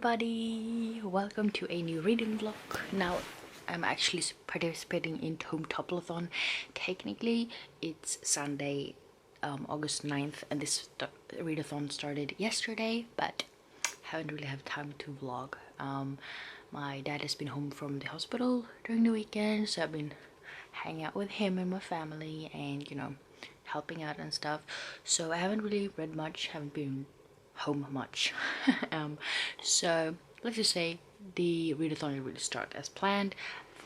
everybody, welcome to a new reading vlog. Now I'm actually participating in Tome Topple-a-thon. Technically it's Sunday, August 9th, and this read-a-thon started yesterday, but haven't really had time to vlog. My dad has been home from the hospital during the weekend, so I've been hanging out with him and my family and, you know, helping out and stuff. So I haven't really read much, haven't been home much. So let's just say the readathon didn't really start as planned.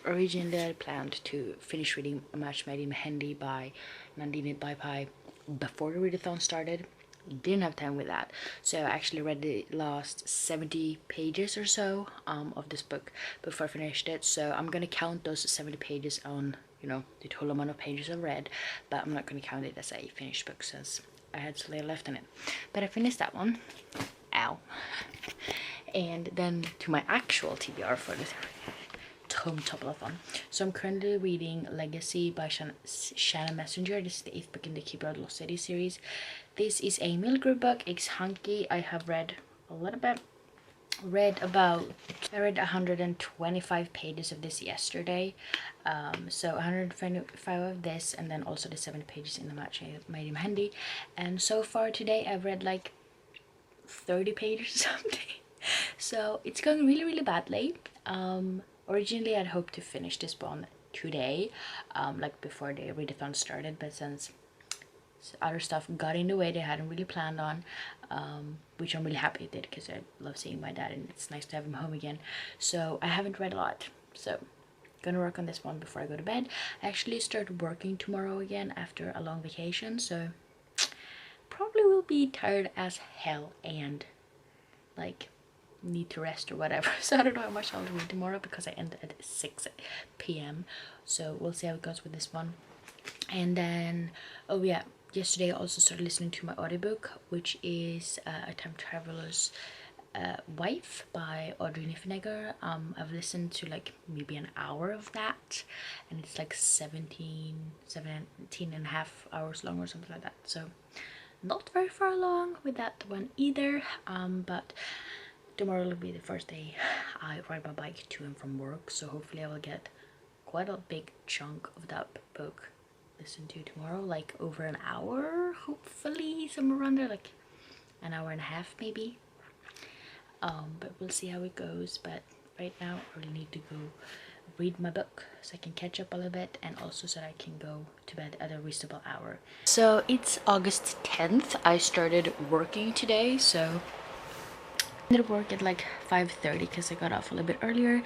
Originally I planned to finish reading A Match Made in Mehendi by Nandini Baipai before the readathon started. Didn't have time with that, so I actually read the last 70 pages or so of this book before I finished it. So I'm gonna count those 70 pages on, you know, the total amount of pages I read, but I'm not gonna count it as a finished book since I had so little left in it. But I finished that one. Ow. And then to my actual TBR for the Tome Topple-a-thon. So I'm currently reading Legacy by Shannon Messenger. This is the 8th book in the Keeper of Lost City series. This is a middle group book. It's hunky. I have read a little bit. I read 125 pages of this yesterday. So 125 of this, and then also the 70 pages in The Match Made in Mehendi. And so far today I've read like 30 pages or something. So it's going really badly. Originally I'd hoped to finish this one today, like before the readathon started, but since other stuff got in the way they hadn't really planned on, which I'm really happy it did, because I love seeing my dad and it's nice to have him home again. So I haven't read a lot, so gonna work on this one before I go to bed. I actually start working tomorrow again after a long vacation, so probably will be tired as hell and like need to rest or whatever. So I don't know how much I'll read tomorrow because I end at 6 p.m. so we'll see how it goes with this one. And then, oh yeah, yesterday I also started listening to my audiobook, which is A Time Traveler's Wife by Audrey Niffenegger. I've listened to like maybe an hour of that, and it's like 17 and a half hours long or something like that, so not very far along with that one either. But tomorrow will be the first day I ride my bike to and from work, so hopefully I will get quite a big chunk of that book listened to tomorrow, like over an hour, hopefully somewhere around there, like an hour and a half maybe. But we'll see how it goes. But right now I really need to go read my book so I can catch up a little bit, and also so that I can go to bed at a reasonable hour. So it's August 10th. I started working today, so I ended work at like 5:30 because I got off a little bit earlier,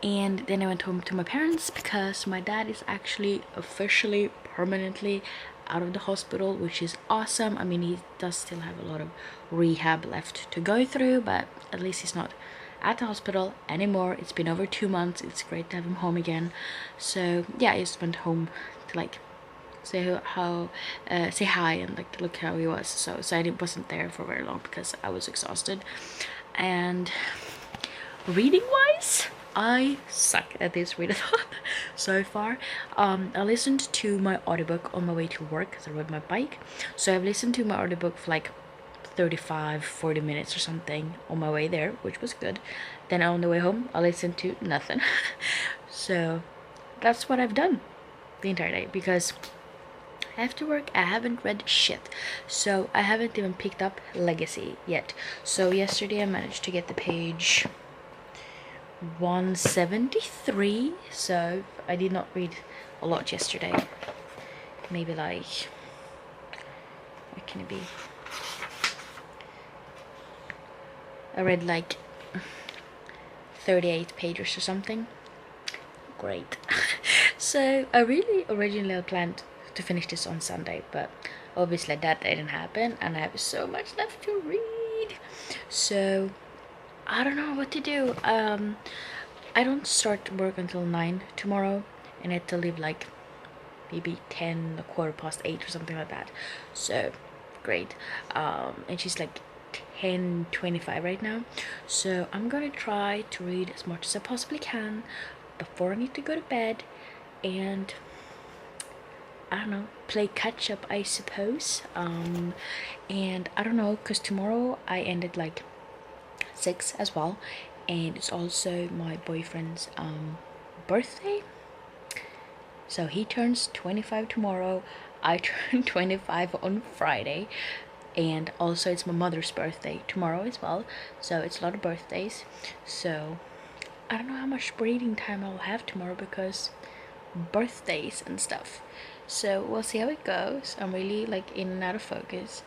and then I went home to my parents because my dad is actually officially permanently out of the hospital, which is awesome. I mean, he does still have a lot of rehab left to go through, but at least he's not at the hospital anymore. It's been over 2 months. It's great to have him home again. So yeah, I just went home to like say hi and like look how he was. So I wasn't there for very long because I was exhausted. And reading wise, I suck at this readathon so far. I listened to my audiobook on my way to work because I rode my bike, so I've listened to my audiobook for like 35-40 minutes or something on my way there, which was good. Then on the way home I listened to nothing. So that's what I've done the entire day, because after work I haven't read shit. So I haven't even picked up Legacy yet. So yesterday I managed to get the page 173, so I did not read a lot yesterday. Maybe like, what can it be? I read like 38 pages or something. Great. So I really originally planned to finish this on Sunday, but obviously that didn't happen, and I have so much left to read. So I don't know what to do. I don't start work until 9 tomorrow, and I have to leave like maybe 10, 8:15 or something like that. So great. And she's like 10:25 right now, so I'm gonna try to read as much as I possibly can before I need to go to bed, and I don't know, play catch up, I suppose. And I don't know, because tomorrow I ended like 6 as well, and it's also my boyfriend's birthday. So he turns 25 tomorrow, I turn 25 on Friday, and also it's my mother's birthday tomorrow as well. So it's a lot of birthdays. So I don't know how much breathing time I'll have tomorrow because birthdays and stuff. So we'll see how it goes. I'm really like in and out of focus.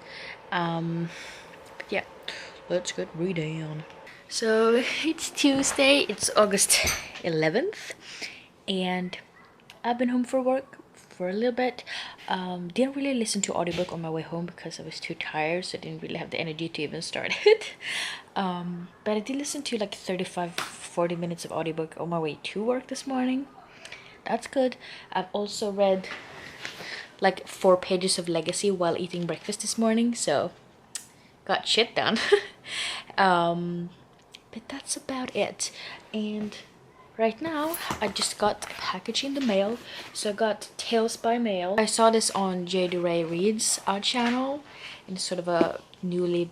But yeah, let's get reading on. So it's Tuesday, it's August 11th, and I've been home for work for a little bit. Didn't really listen to audiobook on my way home because I was too tired, so I didn't really have the energy to even start it. But I did listen to like 35-40 minutes of audiobook on my way to work this morning. That's good. I've also read like 4 pages of Legacy while eating breakfast this morning, so got shit done. But that's about it. And right now I just got a package in the mail. So I got Tales by Mail. I saw this on JD Ray Reads channel in sort of a newly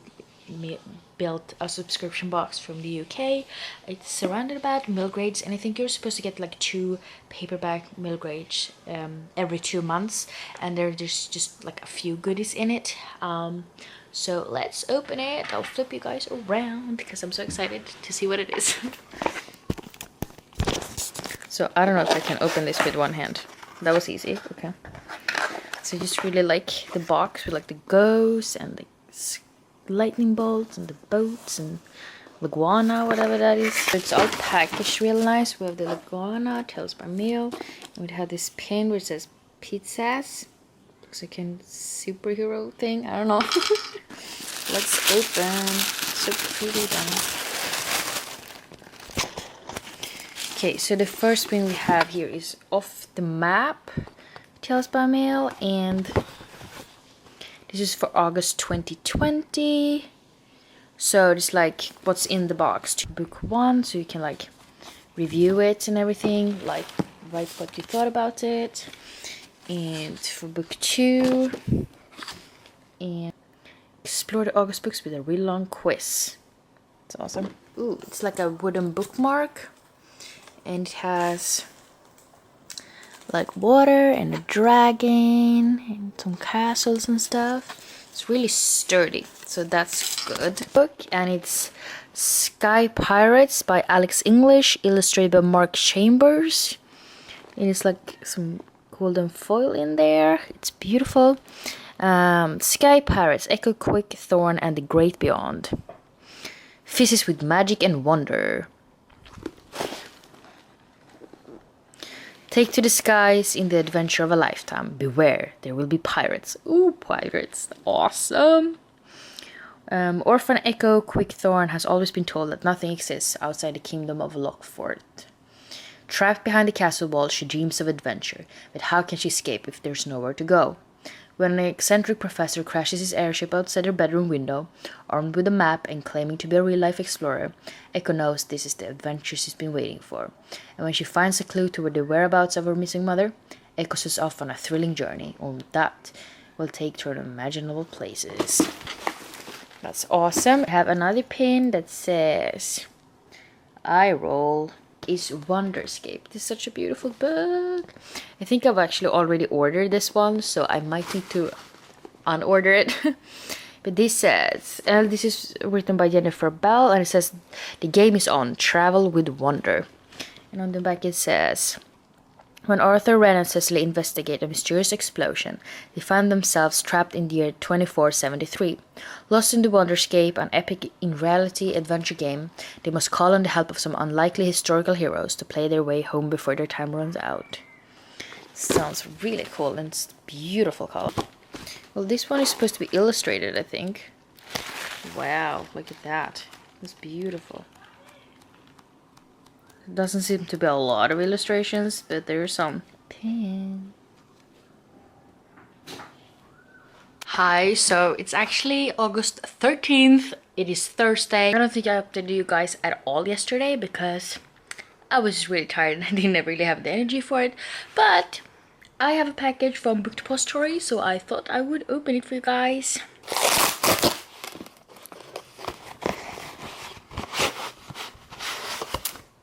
built a subscription box from the UK. It's surrounded about mill grades, and I think you're supposed to get like 2 paperback mill grades every 2 months, and there's just like a few goodies in it. So let's open it. I'll flip you guys around because I'm so excited to see what it is. So I don't know if I can open this with one hand. That was easy. Okay. So I just really like the box with like the ghosts and the lightning bolts and the boats and Leguana, whatever that is. So it's all packaged real nice. We have the Leguana, Tales by Mail. And we have this pin which says pizzas. Looks like a superhero thing. I don't know. Let's open. So pretty done. Okay, so the first thing we have here is Off the Map, Tales by Mail, and this is for August 2020. So it's like what's in the box. Book 1, so you can like review it and everything, like write what you thought about it. And for book 2, and explore the August books with a really long quiz. It's awesome. Ooh, it's like a wooden bookmark, and it has like water and a dragon and some castles and stuff. It's really sturdy, so that's good. Book, and it's Sky Pirates by Alex English, illustrated by Mark Chambers. And it's like some golden foil in there. It's beautiful. Sky Pirates, Echo, Quick, Thorn, and the Great Beyond. Fishes with magic and wonder. Take to the skies in the adventure of a lifetime. Beware, there will be pirates. Ooh, pirates. Awesome. Orphan Echo Quickthorn has always been told that nothing exists outside the kingdom of Lockfort. Trapped behind the castle wall, she dreams of adventure, but how can she escape if there's nowhere to go? When an eccentric professor crashes his airship outside her bedroom window, armed with a map and claiming to be a real-life explorer, Echo knows this is the adventure she's been waiting for. And when she finds a clue to the whereabouts of her missing mother, Echo sets off on a thrilling journey, only that will take her to unimaginable places. That's awesome. I have another pin that says, "I roll is Wonderscape." This is such a beautiful book. I think I've actually already ordered this one, so I might need to unorder it. But this says, this is written by Jennifer Bell, and it says, "The game is on, travel with wonder." And on the back it says, when Arthur, Ren, and Cecily investigate a mysterious explosion, they find themselves trapped in the year 2473. Lost in the Wonderscape, an epic in-reality adventure game, they must call on the help of some unlikely historical heroes to play their way home before their time runs out. Sounds really cool, and it's beautiful color. Well, this one is supposed to be illustrated, I think. Wow, look at that. It's beautiful. Doesn't seem to be a lot of illustrations, but there are some. Pin. Hi, so it's actually August 13th. It is Thursday. I don't think I updated you guys at all yesterday because I was really tired and I didn't really have the energy for it. But I have a package from Book Depository, so I thought I would open it for you guys.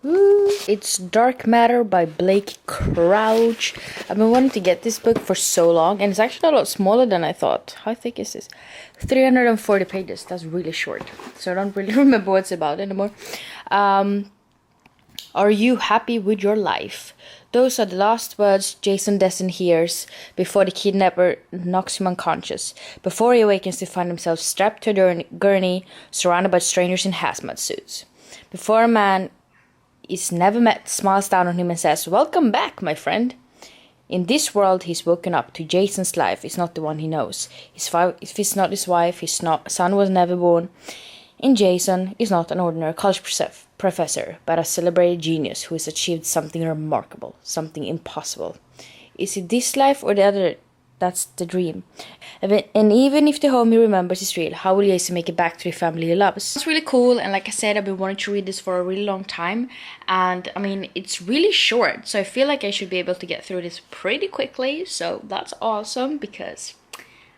Ooh, it's Dark Matter by Blake Crouch. I've been wanting to get this book for so long, and it's actually a lot smaller than I thought. How thick is this? 340 pages. That's really short, so I don't really remember what it's about anymore. Are you happy with your life? Those are the last words Jason Desson hears before the kidnapper knocks him unconscious, before he awakens to find himself strapped to a gurney, surrounded by strangers in hazmat suits. Before a man he's never met smiles down on him and says, "Welcome back, my friend." In this world he's woken up to, Jason's life is not the one he knows. If it's not his wife, his son was never born. And Jason is not an ordinary college professor, but a celebrated genius who has achieved something remarkable, something impossible. Is it this life or the other? That's the dream. And even if the home he remembers is real, how will Jason make it back to the family he loves? It's really cool, and like I said, I've been wanting to read this for a really long time. And I mean, it's really short, so I feel like I should be able to get through this pretty quickly. So that's awesome, because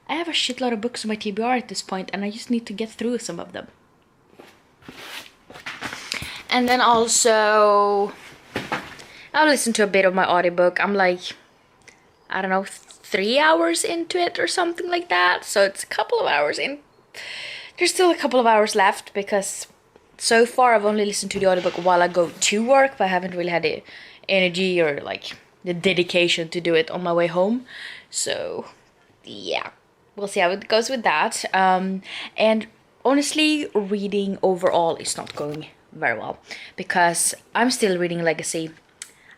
I have a shitload of books on my TBR at this point, and I just need to get through some of them. And then also, I'll listen to a bit of my audiobook. I'm like, I don't know, 3 hours into it or something like that. So it's a couple of hours in. There's still a couple of hours left, because so far I've only listened to the audiobook while I go to work, but I haven't really had the energy or like the dedication to do it on my way home. So yeah, we'll see how it goes with that. And honestly, reading overall is not going very well, because I'm still reading Legacy.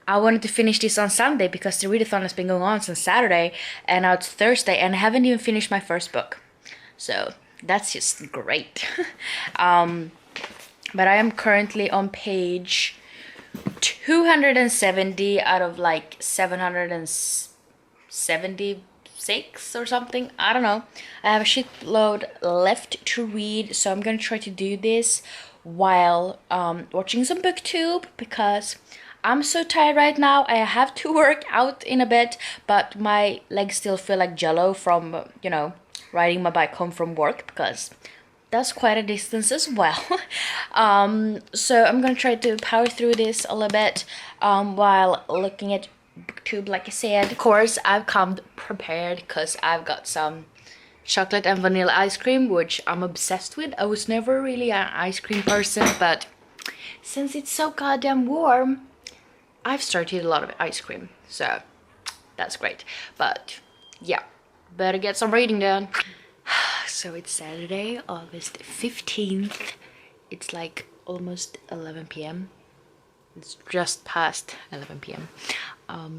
I wanted to finish this on Sunday because the read-a-thon has been going on since Saturday, and now it's Thursday, and I haven't even finished my first book. So that's just great. But I am currently on page 270 out of like 776 or something. I don't know. I have a shitload left to read, so I'm gonna try to do this while watching some booktube, because I'm so tired right now. I have to work out in a bit, but my legs still feel like jello from, you know, riding my bike home from work, because that's quite a distance as well. So I'm gonna try to power through this a little bit while looking at booktube, like I said. Of course, I've come prepared, because I've got some chocolate and vanilla ice cream, which I'm obsessed with. I was never really an ice cream person, but since it's so goddamn warm, I've started a lot of ice cream, so that's great. But yeah, better get some reading done. So it's Saturday, August 15th. It's like almost 11 p.m. It's just past 11 p.m.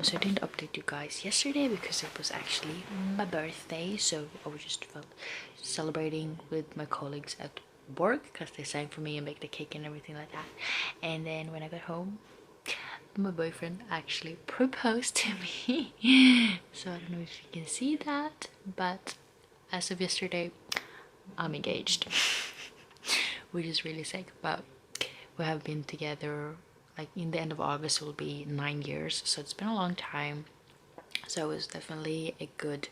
So I didn't update you guys yesterday because it was actually my birthday. So I was just celebrating with my colleagues at work, because they sang for me and baked the cake and everything like that. And then when I got home, my boyfriend actually proposed to me. So I don't know if you can see that, but as of yesterday, I'm engaged. Which is really sick, but we have been together, like in the end of August will be 9 years, so it's been a long time. So it was definitely a good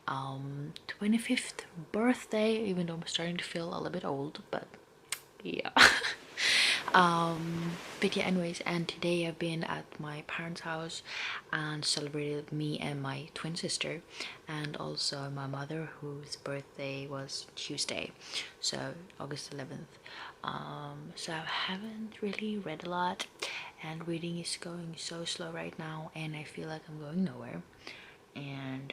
25th birthday, even though I'm starting to feel a little bit old, but yeah. But yeah, anyways, and today I've been at my parents' house and celebrated me and my twin sister, and also my mother, whose birthday was Tuesday, so August 11th. So I haven't really read a lot, and reading is going so slow right now, and I feel like I'm going nowhere, and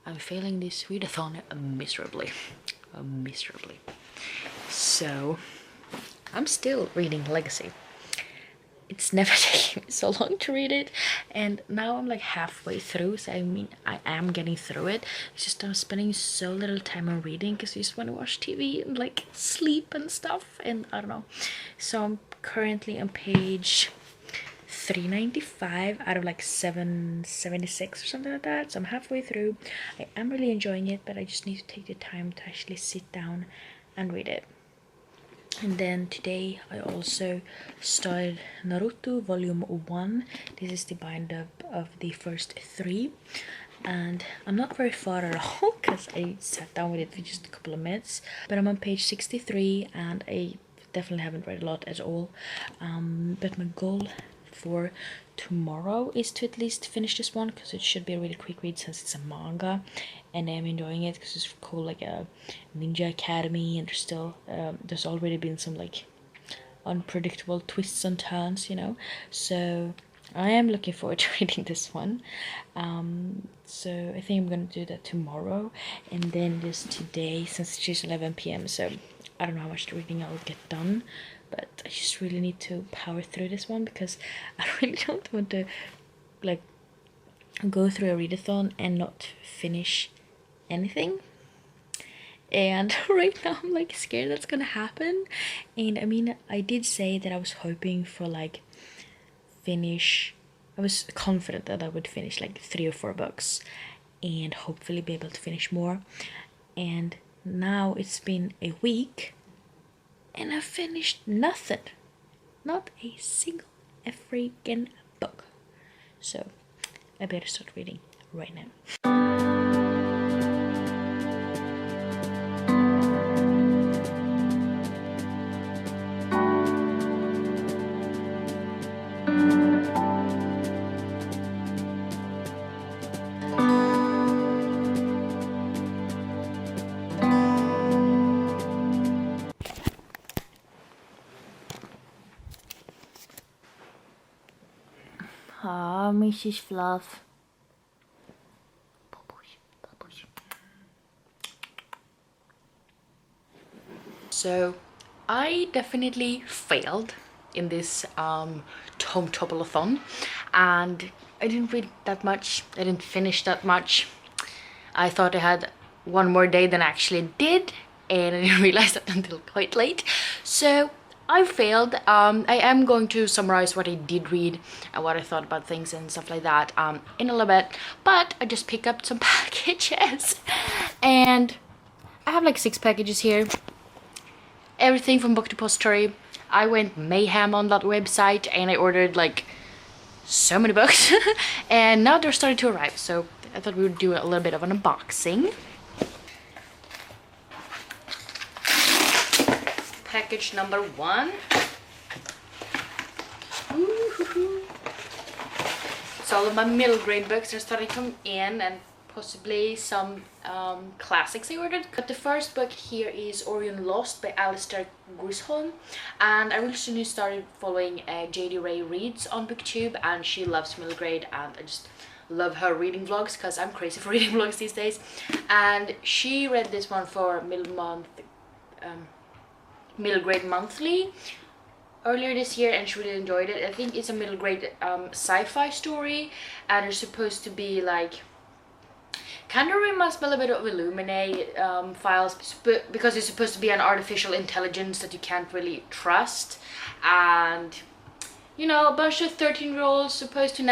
I'm failing this read-a-thon miserably. So I'm still reading Legacy. It's never taken me so long to read it, and now I'm like halfway through, so I mean I am getting through it. It's just I'm spending so little time on reading, because I just want to watch TV and like sleep and stuff, and I don't know. So I'm currently on page 395 out of like 776 or something like that, so I'm halfway through. I am really enjoying it, but I just need to take the time to actually sit down and read it. And then today I also started Naruto Volume 1. This is the bind up of the first 3. And I'm not very far at all, because I sat down with it for just a couple of minutes. But I'm on page 63, and I definitely haven't read a lot at all. But my goal for tomorrow is to at least finish this one, because it should be a really quick read since it's a manga, and I'm enjoying it because it's called like a ninja academy, and there's already been some like unpredictable twists and turns, you know, so I am looking forward to reading this one. So I think I'm gonna do that tomorrow, and then just today, since it's 11 p.m, so I don't know how much reading I will get done, but I just really need to power through this one, because I really don't want to like go through a read-a-thon and not finish anything. And right now I'm like scared that's gonna happen. And I mean, I did say that I was hoping for like I was confident that I would finish like 3 or 4 books and hopefully be able to finish more. And now it's been a week and I've finished nothing. Not a single freaking book. So I better start reading right now. Ah, Mrs. Fluff. So, I definitely failed in this Tome Topple-a-thon, and I didn't read that much. I didn't finish that much. I thought I had one more day than I actually did, and I didn't realize that until quite late. So I failed. I am going to summarize what I did read and what I thought about things and stuff like that in a little bit, but I just picked up some packages, and I have like 6 packages here. Everything from Book Depository. I went mayhem on that website and I ordered like so many books and now they're starting to arrive, so I thought we would do a little bit of an unboxing. Package number 1. So all of my middle grade books are starting to come in, and possibly some classics I ordered. But the first book here is Orion Lost by Alistair Grisholm, and I recently started following JD Ray Reads on BookTube, and she loves middle grade, and I just love her reading vlogs because I'm crazy for reading vlogs these days. And she read this one for middle grade monthly earlier this year, and she really enjoyed it. I think it's a middle grade sci-fi story, and it's supposed to be like kind of reminds me a little bit of Illuminate files, because it's supposed to be an artificial intelligence that you can't really trust, and you know, a bunch of 13-year-olds supposed to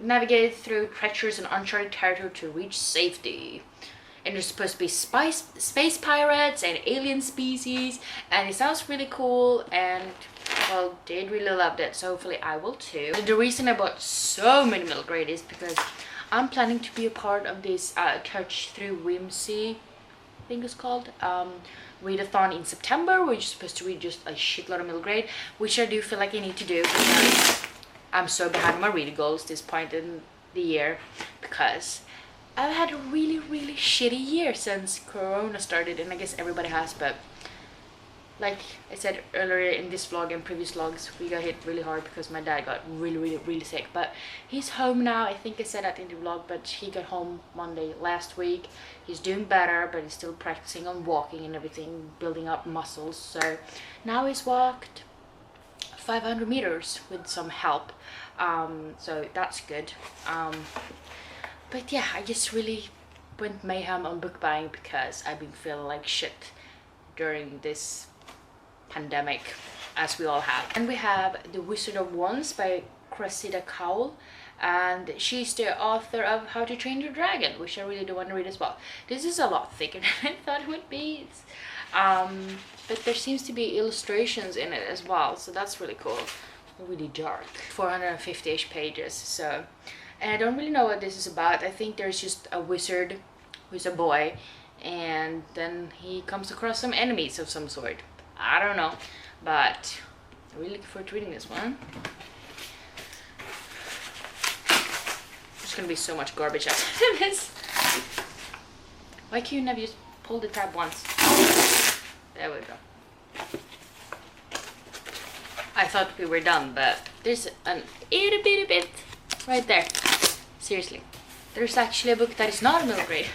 navigate through treacherous and uncharted territory to reach safety. And there's supposed to be space pirates and alien species, and it sounds really cool, and well, Jade really loved it, so hopefully I will too. The reason I bought so many middle grade is because I'm planning to be a part of this Touch Through Whimsy, I think it's called, read-a-thon in September, where you're supposed to read just a shitload of middle grade, which I do feel like I need to do because I'm so behind my reading goals this point in the year, because I've had a really shitty year since Corona started, and I guess everybody has, but like I said earlier in this vlog and previous vlogs, we got hit really hard because my dad got really sick, but he's home now. I think I said that in the vlog, but he got home Monday last week. He's doing better, but he's still practicing on walking and everything, building up muscles. So now he's walked 500 meters with some help, so that's good. But yeah, I just really went mayhem on book buying because I've been feeling like shit during this pandemic, as we all have. And we have The Wizard of Wands by Cressida Cowell, and she's the author of How to Train Your Dragon, which I really do want to read as well. This is a lot thicker than I thought it would be, but there seems to be illustrations in it as well, so that's really cool. Really dark. 450-ish pages, so, and I don't really know what this is about. I think there's just a wizard who's a boy, and then he comes across some enemies of some sort. I don't know, but I'm really looking forward to reading this one. There's gonna be so much garbage out of this. Why can't you never just pull the tab once? There we go. I thought we were done, but there's an itty bitty bit right there. Seriously. There's actually a book that is not a middle grade.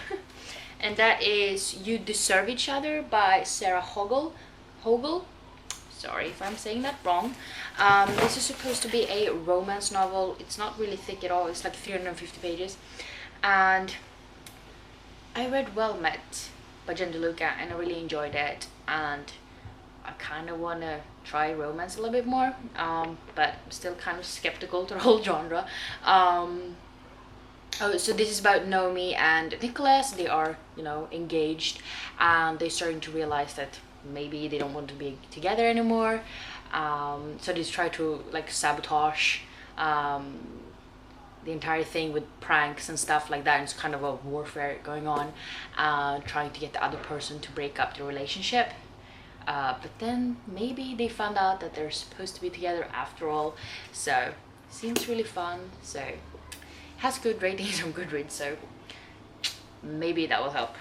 And that is You Deserve Each Other by Sarah Hogel. Sorry if I'm saying that wrong. This is supposed to be a romance novel. It's not really thick at all. It's like 350 pages. And I read Well Met by Jen DeLuca and I really enjoyed it. And I kind of want to try romance a little bit more. But I'm still kind of skeptical to the whole genre. Oh, so this is about Naomi and Nicholas. They are, you know, engaged, and they're starting to realize that maybe they don't want to be together anymore. So they try to like sabotage the entire thing with pranks and stuff like that. And it's kind of a warfare going on, trying to get the other person to break up the relationship. But then maybe they found out that they're supposed to be together after all. So seems really fun. So has good ratings on Goodreads, so maybe that will help.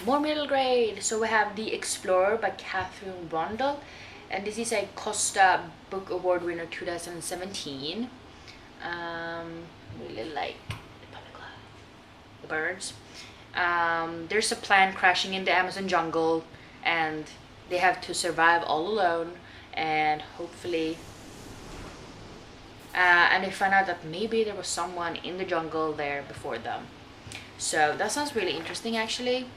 More middle grade. So we have The Explorer by Catherine Brundle, and this is a Costa Book Award winner 2017. Really like the birds. There's a plane crashing in the Amazon jungle, and they have to survive all alone, and hopefully and they find out that maybe there was someone in the jungle there before them. So that sounds really interesting, actually.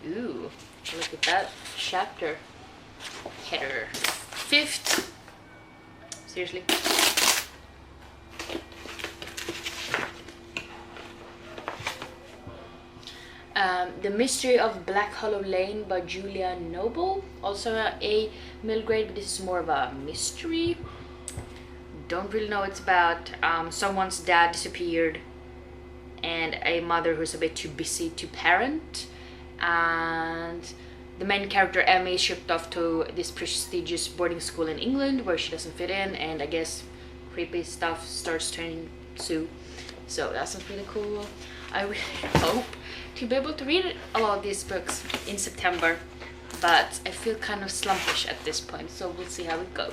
Ooh, look at that chapter header. 5th. Seriously. The Mystery of Black Hollow Lane by Julia Noble. Also a middle grade, but this is more of a mystery. Don't really know. It's about someone's dad disappeared and a mother who's a bit too busy to parent, and the main character Emmy is shipped off to this prestigious boarding school in England where she doesn't fit in, and I guess creepy stuff starts turning ensue. So that sounds really cool. I really hope to be able to read a lot of these books in September, but I feel kind of slumpish at this point, so we'll see how it goes.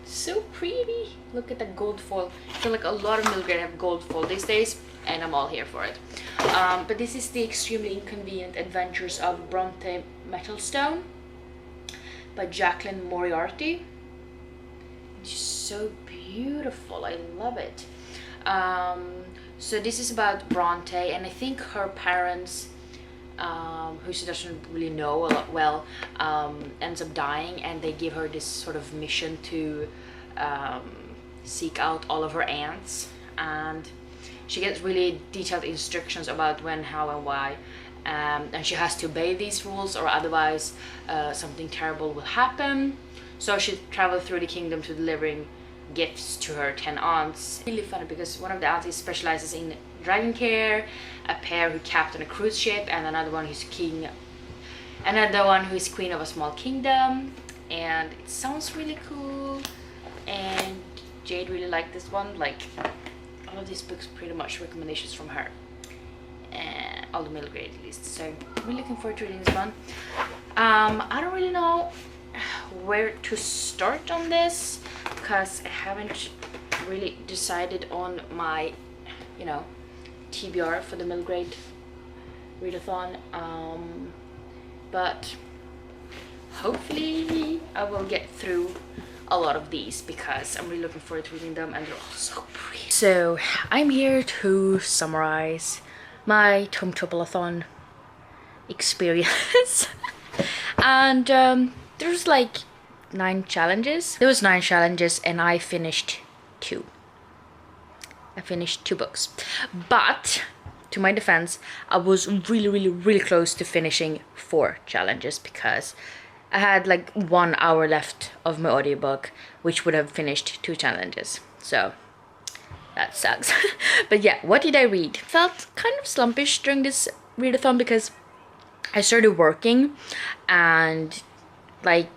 So pretty. Look at the gold foil. I feel like a lot of middle grade have gold foil these days, and I'm all here for it. But this is The Extremely Inconvenient Adventures of Bronte Metalstone by Jacqueline Moriarty. It's so beautiful. I love it. So this is about Bronte, and I think her parents, who she doesn't really know well, ends up dying, and they give her this sort of mission to seek out all of her aunts, and she gets really detailed instructions about when, how, and why, and she has to obey these rules, or otherwise something terrible will happen. So she travels through the kingdom to delivering gifts to her 10 aunts. Really funny because one of the aunts specializes in dragon care, a pair who captain a cruise ship, and another one who's queen of a small kingdom. And it sounds really cool, and Jade really liked this one. Like all of these books pretty much recommendations from her, and all the middle grade at least. So I'm really looking forward to reading this one. I don't really know where to start on this because I haven't really decided on my, you know, TBR for the middle grade read-a-thon, but hopefully I will get through a lot of these because I'm really looking forward to reading them, and they're all so pretty. So I'm here to summarize my Tome Topple experience. And there's like 9 challenges. There was 9 challenges and I finished 2. I finished 2 books, but to my defense, I was really close to finishing 4 challenges because I had like 1 hour left of my audiobook, which would have finished 2 challenges. So that sucks. But yeah, what did I read? Felt kind of slumpish during this readathon because I started working, and like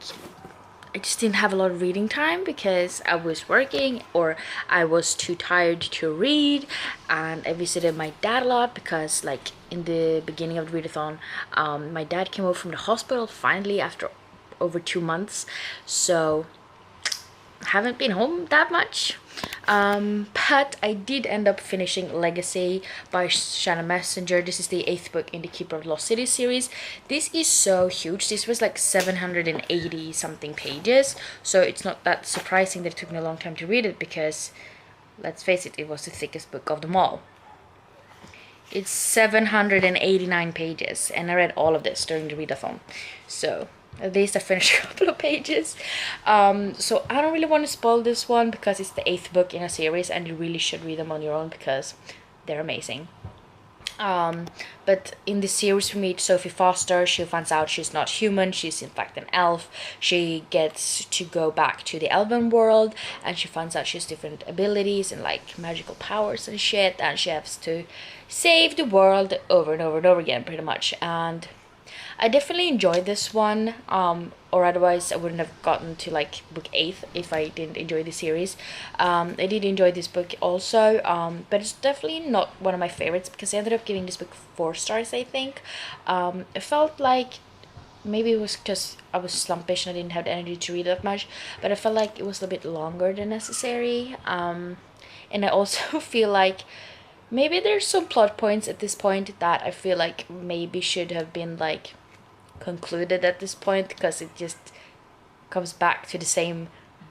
I just didn't have a lot of reading time because I was working or I was too tired to read. And I visited my dad a lot because, like, in the beginning of the read-a-thon, my dad came over from the hospital finally after over 2 months. So haven't been home that much. But I did end up finishing Legacy by Shannon Messenger. This is the 8th book in the Keeper of Lost City series. This is so huge. This was like 780 something pages, so it's not that surprising that it took me a long time to read it, because let's face it, it was the thickest book of them all. It's 789 pages, and I read all of this during the read-a-thon, so at least I finished a couple of pages. So I don't really want to spoil this one because it's the 8th book in a series, and you really should read them on your own because they're amazing. But in this series we meet Sophie Foster. She finds out she's not human, she's in fact an elf. She gets to go back to the elven world, and she finds out she has different abilities and like magical powers and shit, and she has to save the world over and over and over again, pretty much. And I definitely enjoyed this one, or otherwise I wouldn't have gotten to like book 8 if I didn't enjoy the series. I did enjoy this book also, but it's definitely not one of my favorites because I ended up giving this book 4 stars, I think. It felt like maybe it was because I was slumpish and I didn't have the energy to read that much, but I felt like it was a bit longer than necessary. And I also feel like maybe there's some plot points at this point that I feel like maybe should have been like concluded at this point, because it just comes back to the same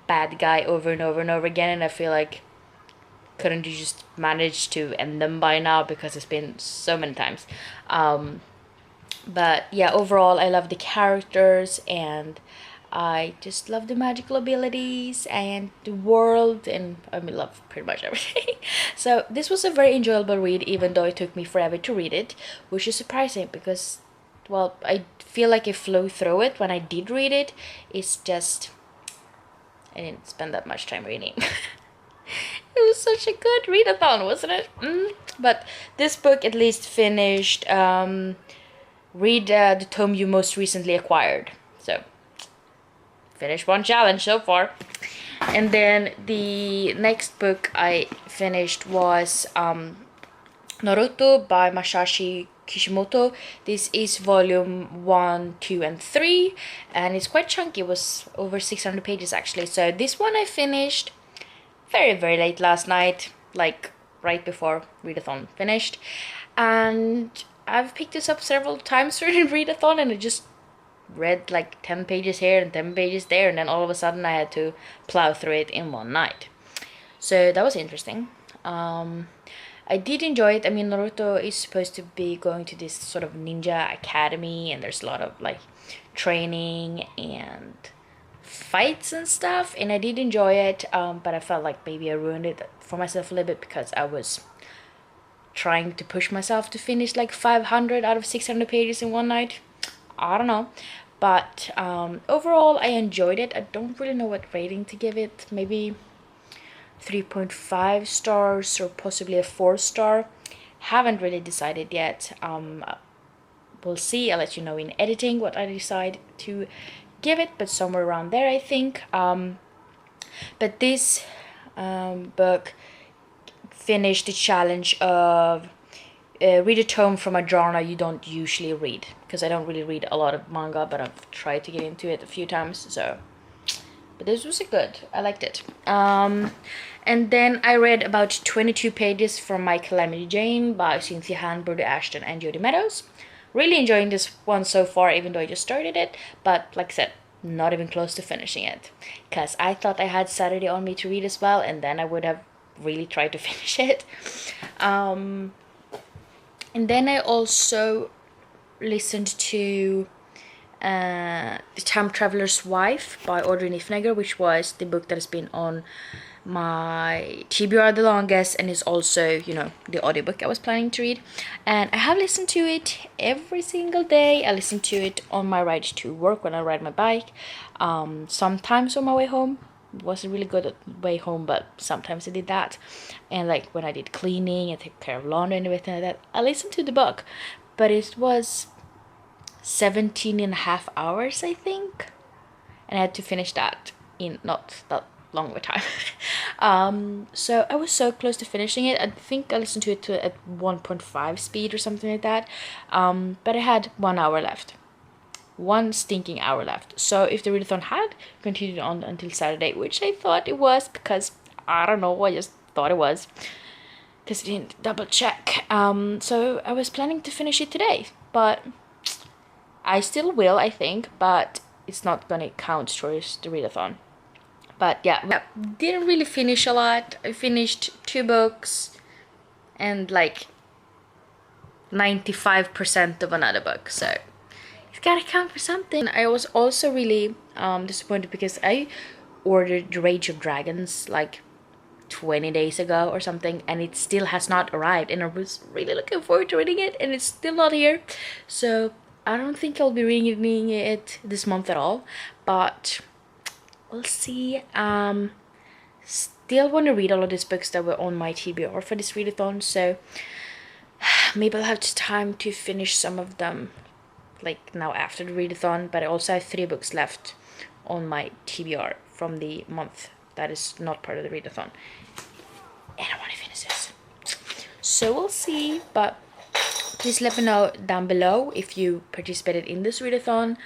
bad guy over and over and over again, and I feel like couldn't you just manage to end them by now, because it's been so many times. But yeah, overall I love the characters, and I just love the magical abilities and the world, and I mean, love pretty much everything. So this was a very enjoyable read, even though it took me forever to read it, which is surprising because, well, I feel like I flew through it when I did read it. It's just I didn't spend that much time reading. It was such a good read-a-thon, wasn't it? But this book at least finished. Read the tome you most recently acquired. So finished one challenge so far. And then the next book I finished was Naruto by Masashi Kishimoto. This is volume 1, 2, and 3, and it's quite chunky. It was over 600 pages actually. So this one I finished very, very late last night, like right before read-a-thon finished. And I've picked this up several times during read-a-thon, and I just read like 10 pages here and 10 pages there, and then all of a sudden I had to plow through it in one night. So that was interesting. I did enjoy it. I mean, Naruto is supposed to be going to this sort of ninja academy, and there's a lot of like training and fights and stuff, and I did enjoy it, but I felt like maybe I ruined it for myself a little bit because I was trying to push myself to finish like 500 out of 600 pages in one night. I don't know, but overall I enjoyed it. I don't really know what rating to give it. Maybe 3.5 stars or possibly a 4 star. Haven't really decided yet. We'll see. I'll let you know in editing what I decide to give it, but somewhere around there I think. But this book finished the challenge of read a tome from a genre you don't usually read, because I don't really read a lot of manga, but I've tried to get into it a few times. So, but this was good. I liked it. And then I read about 22 pages from My Calamity Jane by Cynthia Han, Brody Ashton, and Jodie Meadows. Really enjoying this one so far, even though I just started it. But like I said, not even close to finishing it, because I thought I had Saturday on me to read as well, and then I would have really tried to finish it. And then I also listened to The Time Traveler's Wife by Audrey Niffenegger, which was the book that has been on my TBR the longest, and is also, you know, the audiobook I was planning to read. And I have listened to it every single day. I listen to it on my ride to work when I ride my bike, sometimes on my way home. Wasn't really good at way home, but sometimes I did that. And like when I did cleaning and take care of laundry and everything like that, I listened to the book. But it was 17 and a half hours, I think. And I had to finish that in not that long of a time. So I was so close to finishing it. I think I listened to it at 1.5 speed or something like that. But I had 1 hour left. 1 stinking hour left. So if the readathon had continued on until Saturday, which I thought it was, because I don't know, I just thought it was, because I didn't double check. So I was planning to finish it today, but I still will, I think, but it's not gonna count towards the readathon. But yeah, didn't really finish a lot. I finished 2 books and like 95% of another book, so it's gotta count for something. I was also really disappointed because I ordered The Rage of Dragons like 20 days ago or something, and it still has not arrived, and I was really looking forward to reading it, and it's still not here. So I don't think I'll be reading it this month at all, but we'll see. Still want to read all of these books that were on my TBR for this readathon, so maybe I'll have time to finish some of them like now after the readathon. But I also have 3 books left on my TBR from the month that is not part of the readathon, and I want to finish this, so we'll see. But please let me know down below if you participated in this readathon.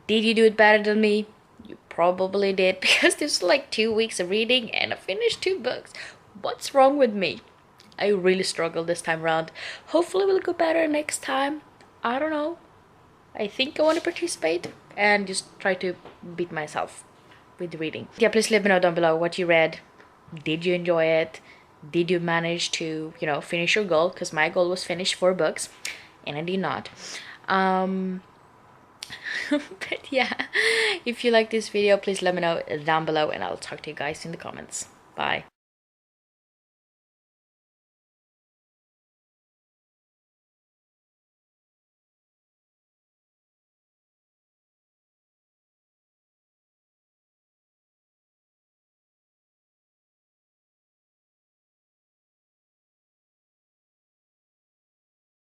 Did you do it better than me? You probably did, because there's like 2 weeks of reading and I finished 2 books. What's wrong with me? I really struggled this time around. Hopefully we'll go better next time. I don't know. I think I want to participate and just try to beat myself with the reading. Yeah, please let me know down below what you read. Did you enjoy it? Did you manage to, you know, finish your goal? Because my goal was finish 4 books and I did not. But yeah, if you like this video, please let me know down below, and I'll talk to you guys in the comments. Bye.